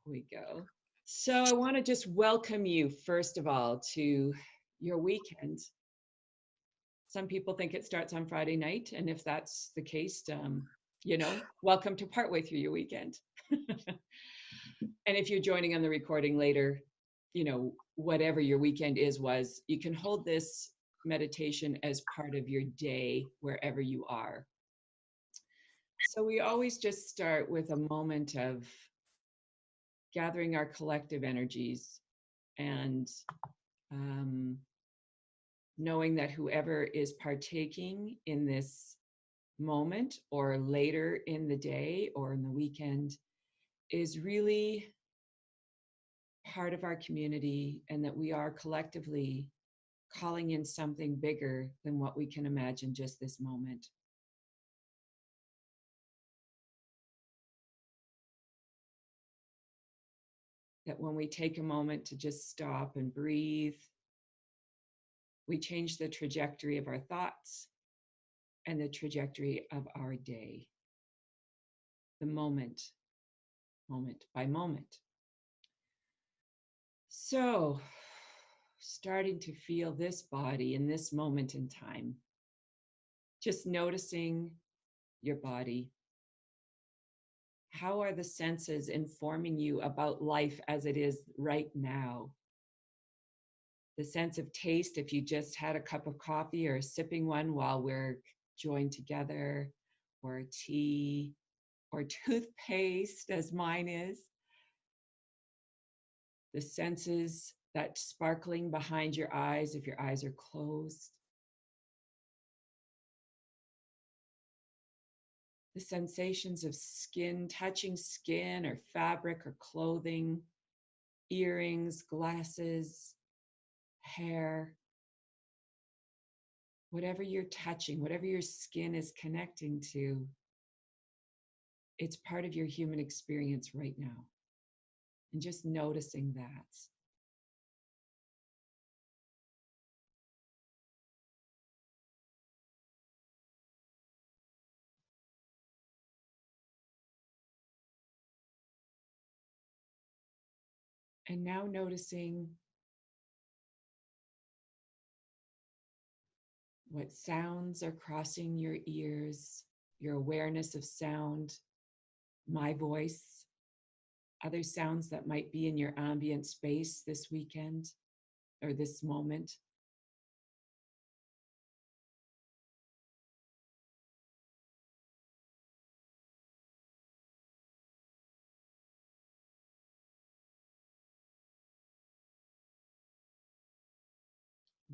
We go. So I want to just welcome you, first of all, to your weekend. Some people think it starts on Friday night, and if that's the case, welcome to partway through your weekend. And if you're joining on the recording later, whatever your weekend was, you can hold this meditation as part of your day wherever you are. So we always just start with a moment of gathering our collective energies and knowing that whoever is partaking in this moment or later in the day or in the weekend is really part of our community, and that we are collectively calling in something bigger than what we can imagine just this moment. That when we take a moment to just stop and breathe, we change the trajectory of our thoughts and the trajectory of our day, the moment by moment. So, starting to feel this body in this moment in time, just noticing your body. How are the senses informing you about life as it is right now? The sense of taste, if you just had a cup of coffee or sipping one while we're joined together, or tea, or toothpaste, as mine is. The senses, that sparkling behind your eyes if your eyes are closed. The sensations of skin, touching skin or fabric or clothing, earrings, glasses, hair. Whatever you're touching, whatever your skin is connecting to, it's part of your human experience right now. And just noticing that. And now noticing what sounds are crossing your ears, your awareness of sound, my voice, other sounds that might be in your ambient space this weekend or this moment.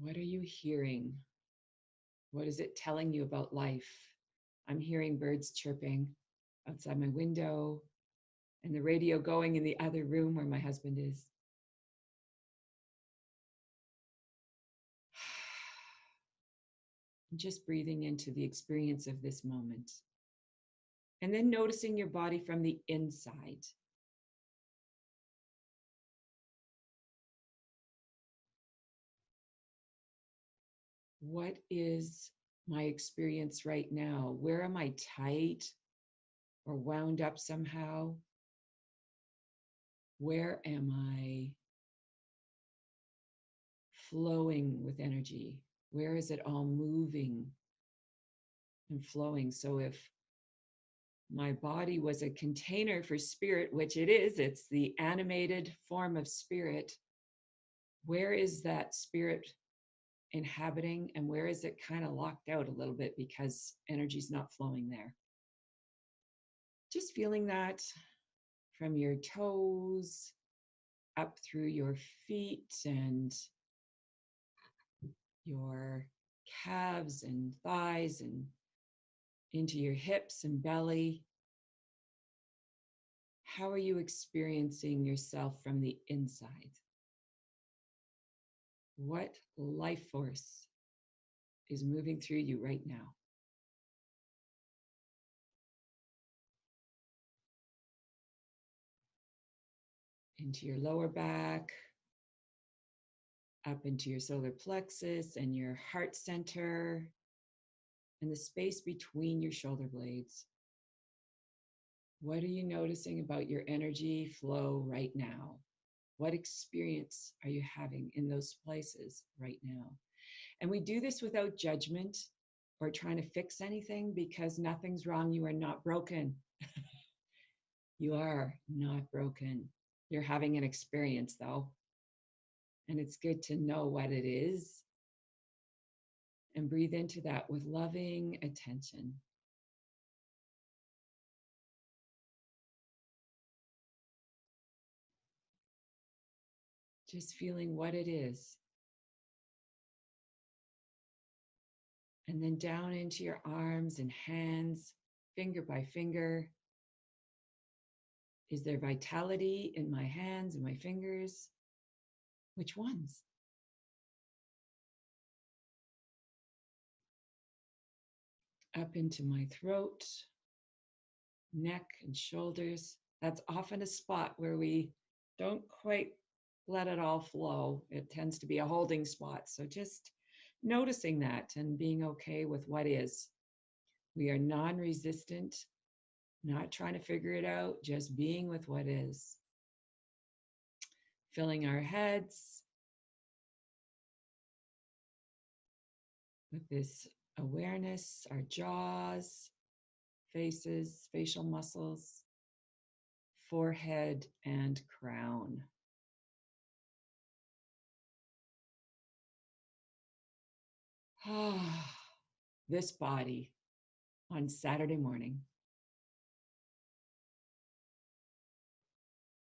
What are you hearing? What is it telling you about life? I'm hearing birds chirping outside my window and the radio going in the other room where my husband is. Just breathing into the experience of this moment. And then noticing your body from the inside. What is my experience right now? Where am I tight or wound up somehow? Where am I flowing with energy? Where is it all moving and flowing? So if my body was a container for spirit, which it is, it's the animated form of spirit, where is that spirit inhabiting, and where is it kind of locked out a little bit because energy's not flowing there? Just feeling that from your toes up through your feet and your calves and thighs and into your hips and belly. How are you experiencing yourself from the inside? What life force is moving through you right now? Into your lower back, up into your solar plexus and your heart center, and the space between your shoulder blades. What are you noticing about your energy flow right now? What experience are you having in those places right now? And we do this without judgment or trying to fix anything because nothing's wrong. You are not broken. You are not broken. You're having an experience though. And it's good to know what it is and breathe into that with loving attention. Just feeling what it is. And then down into your arms and hands, finger by finger. Is there vitality in my hands and my fingers? Which ones? Up into my throat, neck, and shoulders. That's often a spot where we don't quite let it all flow. It tends to be a holding spot. So just noticing that and being okay with what is. We are non resistant, not trying to figure it out, just being with what is. Filling our heads with this awareness, our jaws, faces, facial muscles, forehead, and crown. This body on Saturday morning.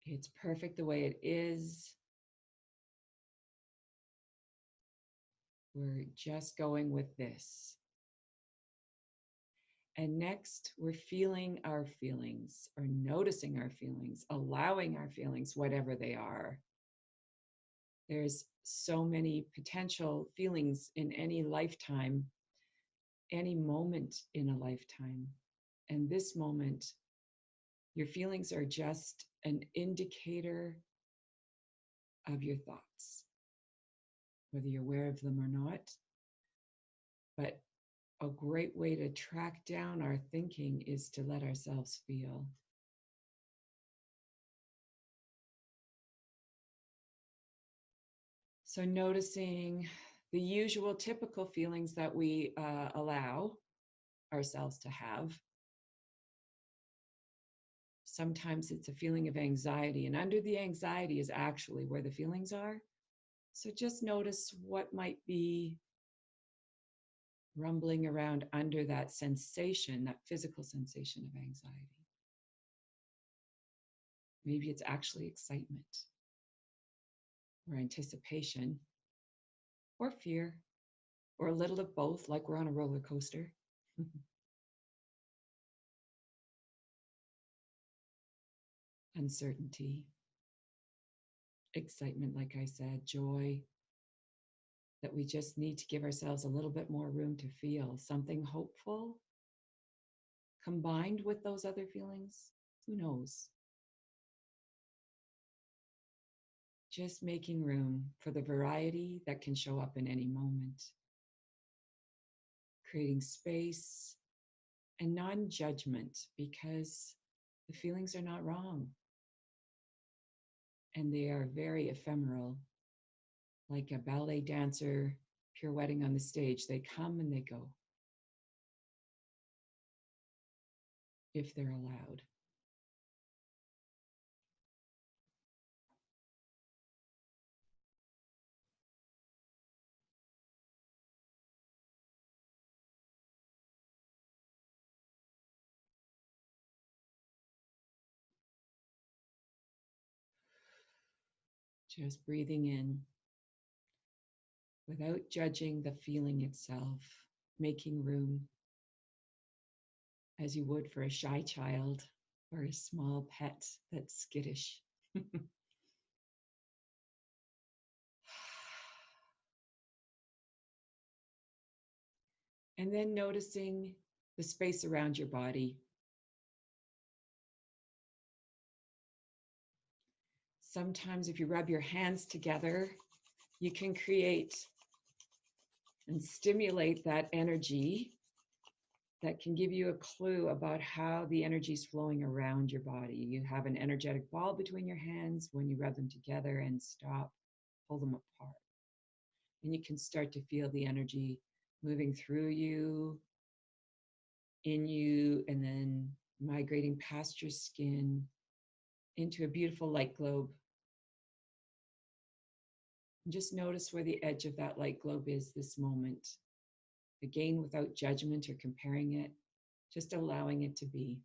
It's perfect the way it is. We're just going with this. And next, we're feeling our feelings or noticing our feelings, allowing our feelings, whatever they are. There's so many potential feelings in any lifetime, any moment in a lifetime. And this moment, your feelings are just an indicator of your thoughts, whether you're aware of them or not. But a great way to track down our thinking is to let ourselves feel. So noticing the usual typical feelings that we allow ourselves to have. Sometimes it's a feeling of anxiety, and under the anxiety is actually where the feelings are. So just notice what might be rumbling around under that sensation, that physical sensation of anxiety. Maybe it's actually excitement or anticipation or fear or a little of both, like we're on a roller coaster. Uncertainty, excitement, like I said, joy, that we just need to give ourselves a little bit more room to feel something hopeful combined with those other feelings. Who knows? Just making room for the variety that can show up in any moment. Creating space and non-judgment because the feelings are not wrong. And they are very ephemeral, like a ballet dancer pirouetting on the stage. They come and they go, if they're allowed. Just breathing in without judging the feeling itself, making room as you would for a shy child or a small pet that's skittish. And then noticing the space around your body. Sometimes if you rub your hands together, you can create and stimulate that energy that can give you a clue about how the energy is flowing around your body. You have an energetic ball between your hands. When you rub them together and stop, pull them apart. And you can start to feel the energy moving through you, in you, and then migrating past your skin into a beautiful light globe. And just notice where the edge of that light globe is this moment. Again, without judgment or comparing it, just allowing it to be.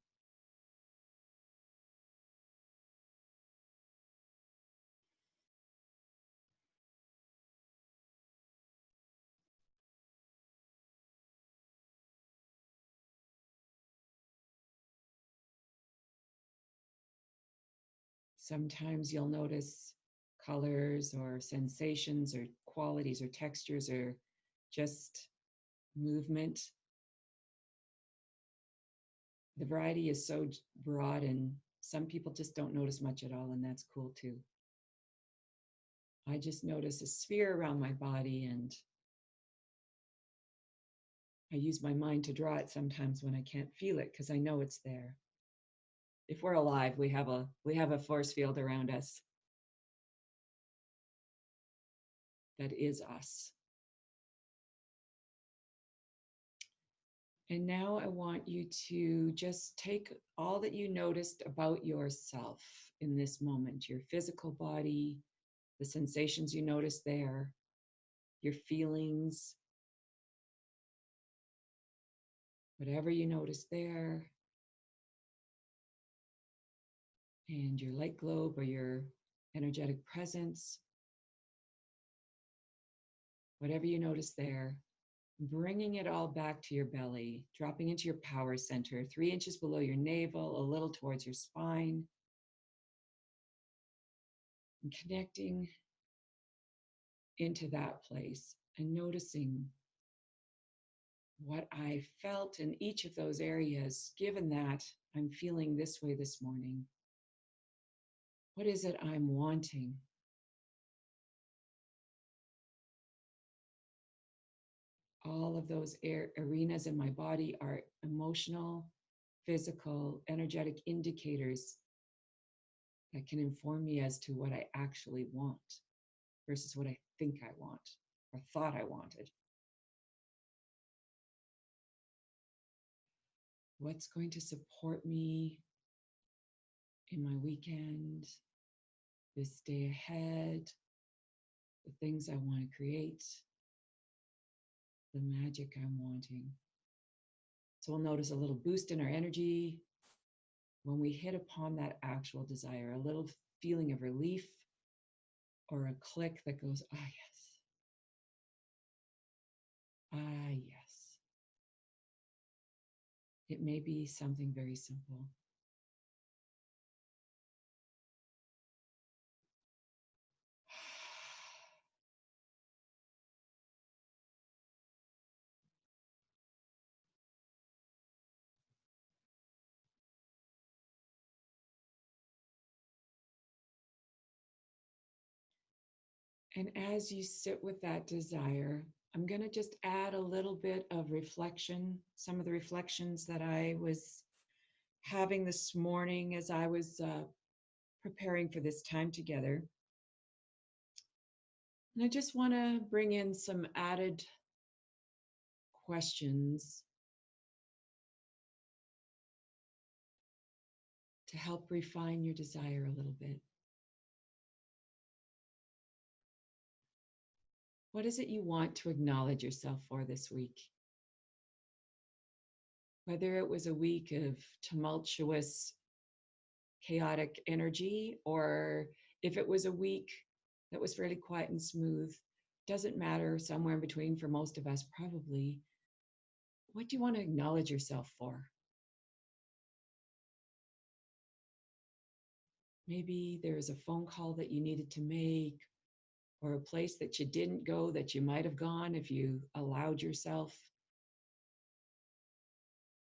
Sometimes you'll notice colors or sensations or qualities or textures or just movement. The variety is so broad, and some people just don't notice much at all, and that's cool too. I just notice a sphere around my body, and I use my mind to draw it sometimes when I can't feel it because I know it's there. If we're alive, we have a force field around us that is us. And now I want you to just take all that you noticed about yourself in this moment, your physical body, the sensations you noticed there, your feelings, whatever you noticed there, and your light globe or your energetic presence, whatever you notice there, bringing it all back to your belly, dropping into your power center, 3 inches below your navel, a little towards your spine, and connecting into that place and noticing what I felt in each of those areas, given that I'm feeling this way this morning. What is it I'm wanting? All of those arenas in my body are emotional, physical, energetic indicators that can inform me as to what I actually want versus what I think I want or thought I wanted. What's going to support me in my weekend, this day ahead, the things I want to create, the magic I'm wanting. So we'll notice a little boost in our energy when we hit upon that actual desire, a little feeling of relief or a click that goes, ah, yes. Ah, yes. It may be something very simple. And as you sit with that desire, I'm going to just add a little bit of reflection, some of the reflections that I was having this morning as I was preparing for this time together. And I just want to bring in some added questions to help refine your desire a little bit. What is it you want to acknowledge yourself for this week? Whether it was a week of tumultuous, chaotic energy, or if it was a week that was fairly quiet and smooth, doesn't matter, somewhere in between for most of us, probably. What do you want to acknowledge yourself for? Maybe there's a phone call that you needed to make, or a place that you didn't go that you might have gone if you allowed yourself.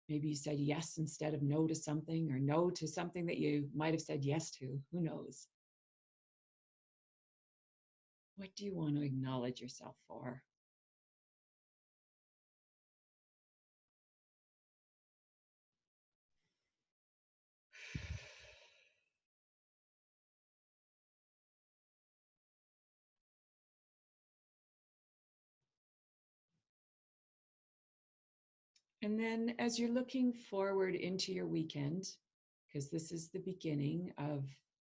Maybe you said yes instead of no to something, or no to something that you might have said yes to. Who knows? What do you want to acknowledge yourself for? And then as you're looking forward into your weekend, because this is the beginning of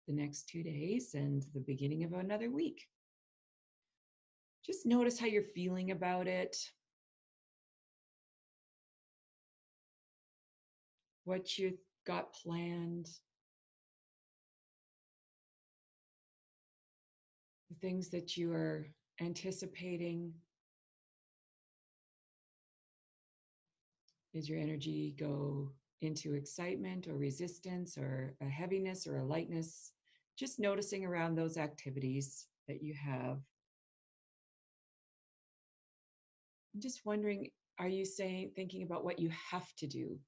the next 2 days and the beginning of another week, just notice how you're feeling about it, what you've got planned, the things that you are anticipating. Does your energy go into excitement or resistance or a heaviness or a lightness? Just noticing around those activities that you have. I'm just wondering, are you thinking about what you have to do?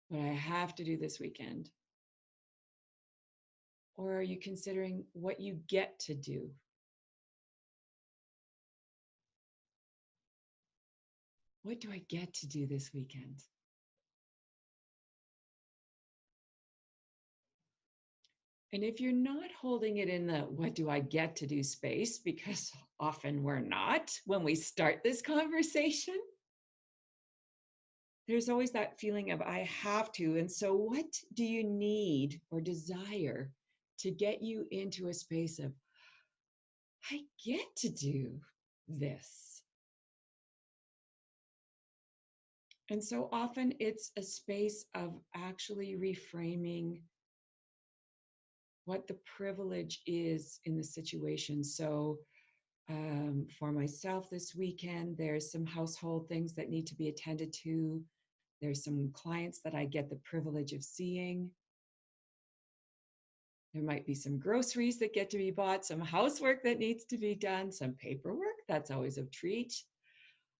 What I have to do this weekend? Or are you considering what you get to do? What do I get to do this weekend? And if you're not holding it in the what do I get to do space, because often we're not when we start this conversation, there's always that feeling of I have to. And so, what do you need or desire to get you into a space of I get to do this? And so often it's a space of actually reframing what the privilege is in the situation. So, for myself this weekend, there's some household things that need to be attended to. There's some clients that I get the privilege of seeing. There might be some groceries that get to be bought, some housework that needs to be done, some paperwork. That's always a treat.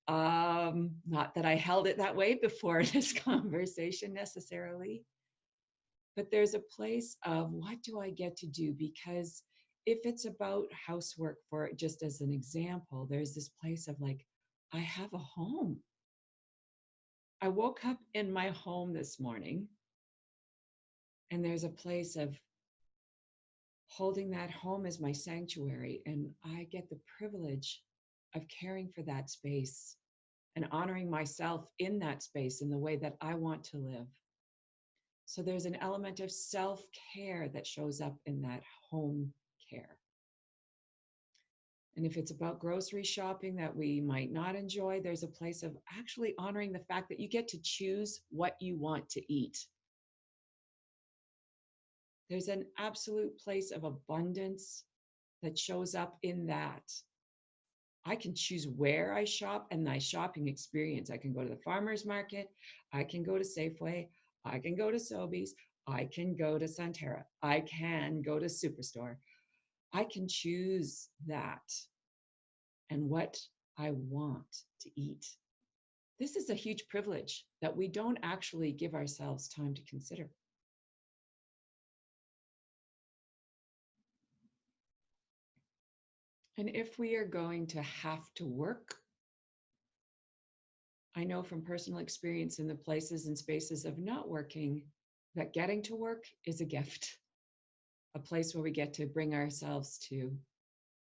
Not that I held it that way before this conversation necessarily, but there's a place of what do I get to do? Because if it's about housework, for just as an example, there's this place of like, I have a home. I woke up in my home this morning, and there's a place of holding that home as my sanctuary, and I get the privilege of caring for that space and honoring myself in that space in the way that I want to live. So there's an element of self-care that shows up in that home care. And if it's about grocery shopping that we might not enjoy, there's a place of actually honoring the fact that you get to choose what you want to eat. There's an absolute place of abundance that shows up in that. I can choose where I shop and my shopping experience. I can go to the farmer's market. I can go to Safeway. I can go to Sobeys. I can go to Santerra. I can go to Superstore. I can choose that and what I want to eat. This is a huge privilege that we don't actually give ourselves time to consider. And if we are going to have to work, I know from personal experience in the places and spaces of not working that getting to work is a gift, a place where we get to bring ourselves to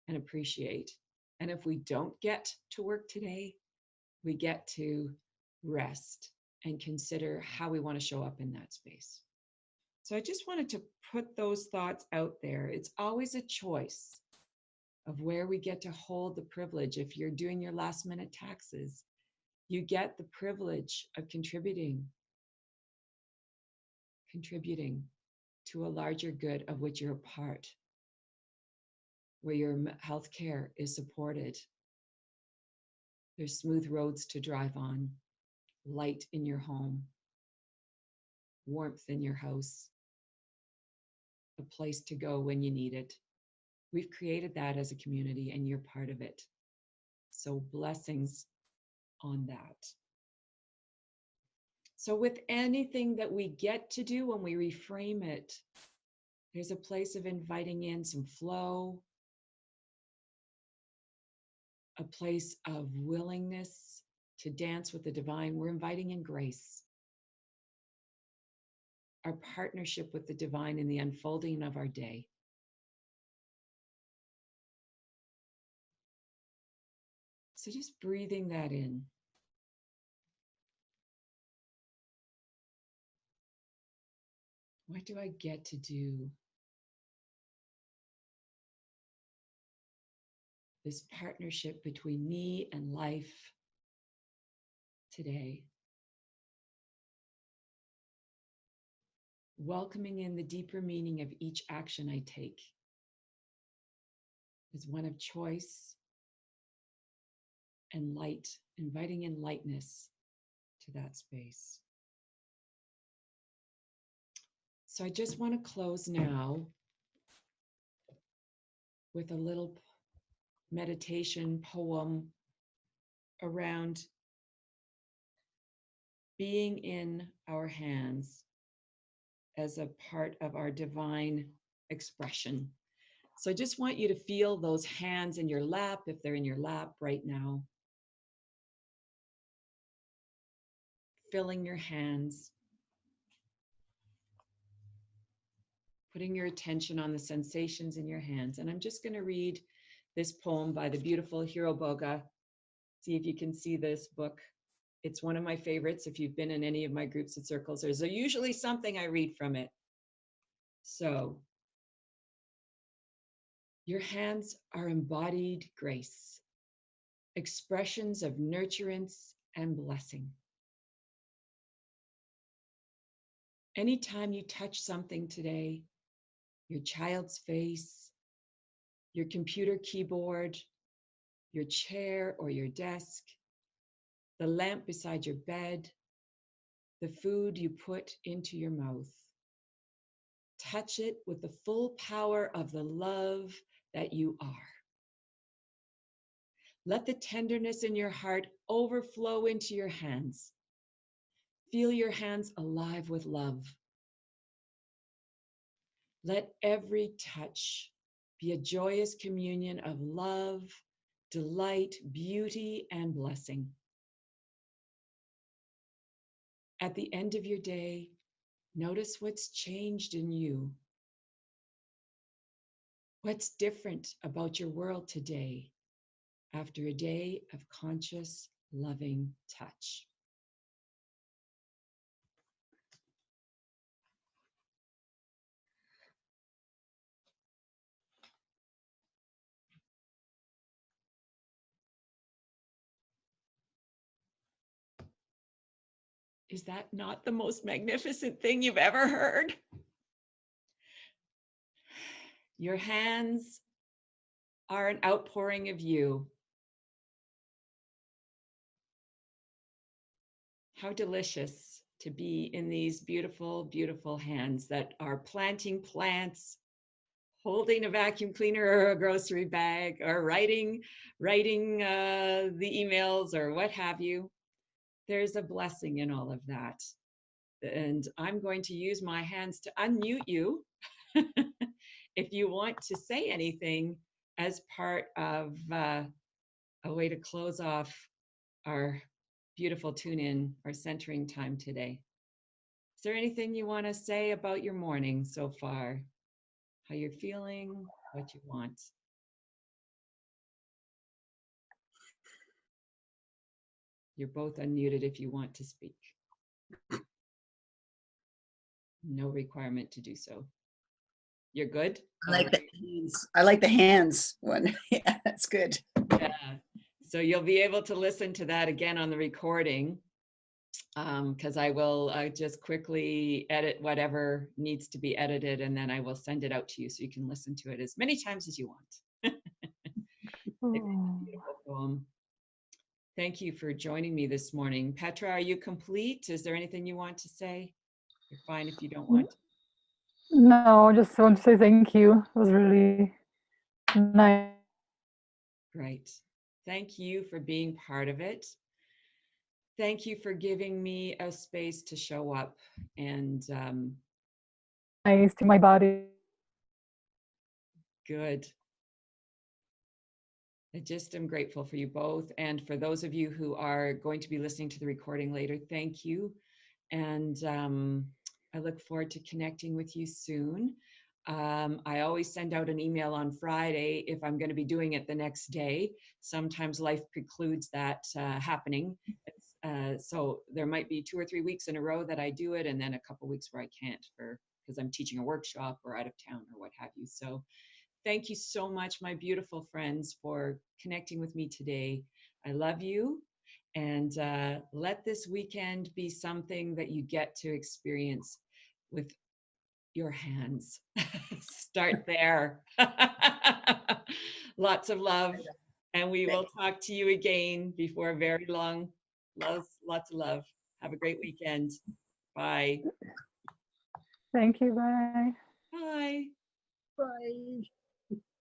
and appreciate. And if we don't get to work today, we get to rest and consider how we want to show up in that space. So I just wanted to put those thoughts out there. It's always a choice of where we get to hold the privilege. If you're doing your last minute taxes, you get the privilege of contributing to a larger good of which you're a part, where your health care is supported. There's smooth roads to drive on, light in your home, warmth in your house, a place to go when you need it. We've created that as a community, and you're part of it. So blessings on that. So with anything that we get to do, when we reframe it, there's a place of inviting in some flow, a place of willingness to dance with the divine. We're inviting in grace, our partnership with the divine in the unfolding of our day. So just breathing that in. What do I get to do? This partnership between me and life today. Welcoming in the deeper meaning of each action I take is one of choice and light, inviting in lightness to that space. So I just want to close now with a little meditation poem around being in our hands as a part of our divine expression. So I just want you to feel those hands in your lap, if they're in your lap right now. Filling your hands, putting your attention on the sensations in your hands. And I'm just going to read this poem by the beautiful Hiro Boga. See if you can see this book. It's one of my favorites. If you've been in any of my groups and circles, there's usually something I read from it. So, your hands are embodied grace, expressions of nurturance and blessing. Anytime you touch something today, your child's face, your computer keyboard, your chair or your desk, the lamp beside your bed, the food you put into your mouth, touch it with the full power of the love that you are. Let the tenderness in your heart overflow into your hands. Feel your hands alive with love. Let every touch be a joyous communion of love, delight, beauty, and blessing. At the end of your day, notice what's changed in you. What's different about your world today after a day of conscious, loving touch? Is that not the most magnificent thing you've ever heard? Your hands are an outpouring of you. How delicious to be in these beautiful, beautiful hands that are planting plants, holding a vacuum cleaner or a grocery bag, or writing the emails or what have you. There's a blessing in all of that. And I'm going to use my hands to unmute you if you want to say anything as part of a way to close off our beautiful tune in, our centering time today. Is there anything you want to say about your morning so far? How you're feeling, what you want? You're both unmuted if you want to speak. No requirement to do so. You're good? I like the hands. I like the hands one. Yeah, that's good. Yeah. So you'll be able to listen to that again on the recording, because I will just quickly edit whatever needs to be edited, and then I will send it out to you so you can listen to it as many times as you want. Beautiful poem. Thank you for joining me this morning. Petra, are you complete? Is there anything you want to say? You're fine if you don't want to. No, just want to say thank you. It was really nice. Great. Thank you for being part of it. Thank you for giving me a space to show up and Nice to my body. good. I just am grateful for you both. And for those of you who are going to be listening to the recording later, thank you. And I look forward to connecting with you soon. I always send out an email on Friday if I'm going to be doing it the next day. Sometimes life precludes that happening. So there might be 2 or 3 weeks in a row that I do it, and then a couple weeks where I can't for because I'm teaching a workshop or out of town or what have you. So thank you so much, my beautiful friends, for connecting with me today. I love you. And let this weekend be something that you get to experience with your hands. Start there. Lots of love. And we will talk to you again before very long. Lots of love. Have a great weekend. Bye. Thank you. Bye. Bye. Bye.